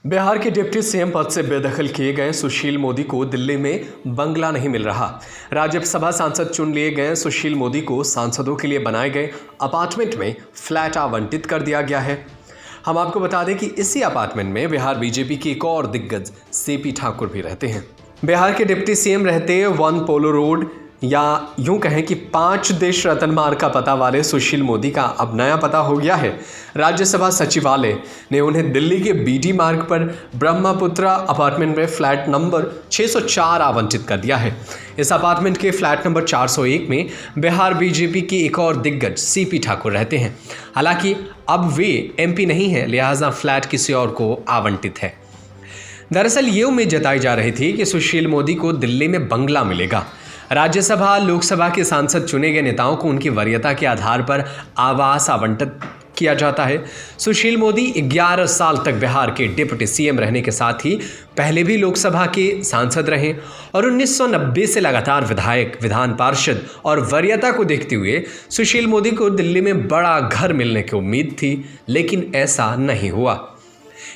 बिहार के deputy CM पद से बेदखल किए गए सुशील मोदी को दिल्ली में बंगला नहीं मिल रहा। राज्यसभा सांसद चुन लिए गए सुशील मोदी को सांसदों के लिए बनाए गए अपार्टमेंट में फ्लैट आवंटित कर दिया गया है। हम आपको बता दें कि इसी अपार्टमेंट में बिहार बीजेपी के एक और दिग्गज सीपी ठाकुर भी रहते हैं। बिहार के डिप्टी सीएम रहते 1 पोलो रोड या यूं कहें कि 5 देश रतन मार्ग का पता वाले सुशील मोदी का अब नया पता हो गया है। राज्यसभा सचिवालय ने उन्हें दिल्ली के बीडी मार्ग पर ब्रह्मपुत्रा अपार्टमेंट में फ्लैट नंबर 604 आवंटित कर दिया है। इस अपार्टमेंट के फ्लैट नंबर 401 में बिहार बीजेपी के एक और दिग्गज सीपी ठाकुर रहते हैं। हालांकि अब वे एमपी नहीं हैं, लिहाजा फ्लैट किसी और को आवंटित है। दरअसल ये उम्मीद जताई जा रही थी कि सुशील मोदी को दिल्ली में बंगला मिलेगा। राज्यसभा लोकसभा के सांसद चुने गए नेताओं को उनकी वरीयता के आधार पर आवास आवंटित किया जाता है। सुशील मोदी 11 साल तक बिहार के डिप्टी सीएम रहने के साथ ही पहले भी लोकसभा के सांसद रहे और 1990 से लगातार विधायक, विधान पार्षद और वरीयता को देखते हुए सुशील मोदी को दिल्ली में बड़ा घर मिलने की उम्मीद थी, लेकिन ऐसा नहीं हुआ।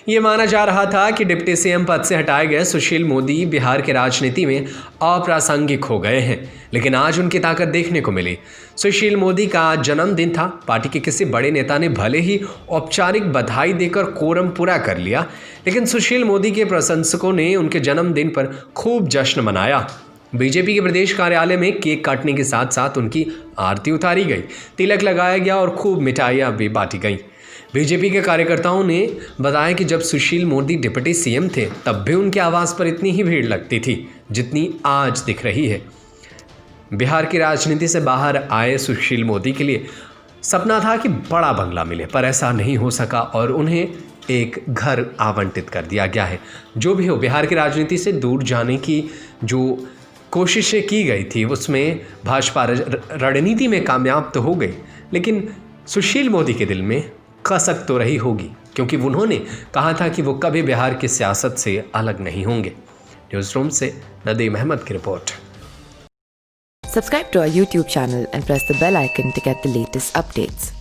ये माना जा रहा था कि डिप्टी सीएम पद से हटाए गए सुशील मोदी बिहार की राजनीति में अप्रासंगिक हो गए हैं, लेकिन आज उनकी ताकत देखने को मिली। सुशील मोदी का जन्मदिन था। पार्टी के किसी बड़े नेता ने भले ही औपचारिक बधाई देकर कोरम पूरा कर लिया, लेकिन सुशील मोदी के प्रशंसकों ने उनके जन्मदिन पर खूब जश्न मनाया। बीजेपी के प्रदेश कार्यालय में केक काटने के साथ साथ उनकी आरती उतारी गई, तिलक लगाया गया और खूब मिठाइयाँ भी बांटी गईं। बीजेपी के कार्यकर्ताओं ने बताया कि जब सुशील मोदी डिप्टी सीएम थे तब भी उनके आवास पर इतनी ही भीड़ लगती थी जितनी आज दिख रही है। बिहार की राजनीति से बाहर आए सुशील मोदी के लिए सपना था कि बड़ा बंगला मिले, पर ऐसा नहीं हो सका और उन्हें एक घर आवंटित कर दिया गया है। जो भी हो, बिहार की राजनीति से दूर जाने की जो कोशिशें की गई थी उसमें भाजपा रणनीति में कामयाब तो हो गई, लेकिन सुशील मोदी के दिल में कसक तो रही होगी, क्योंकि उन्होंने कहा था कि वो कभी बिहार की सियासत से अलग नहीं होंगे। न्यूज़ रूम से नदीम अहमद की report. Subscribe to our YouTube channel and press the bell icon to get the latest updates.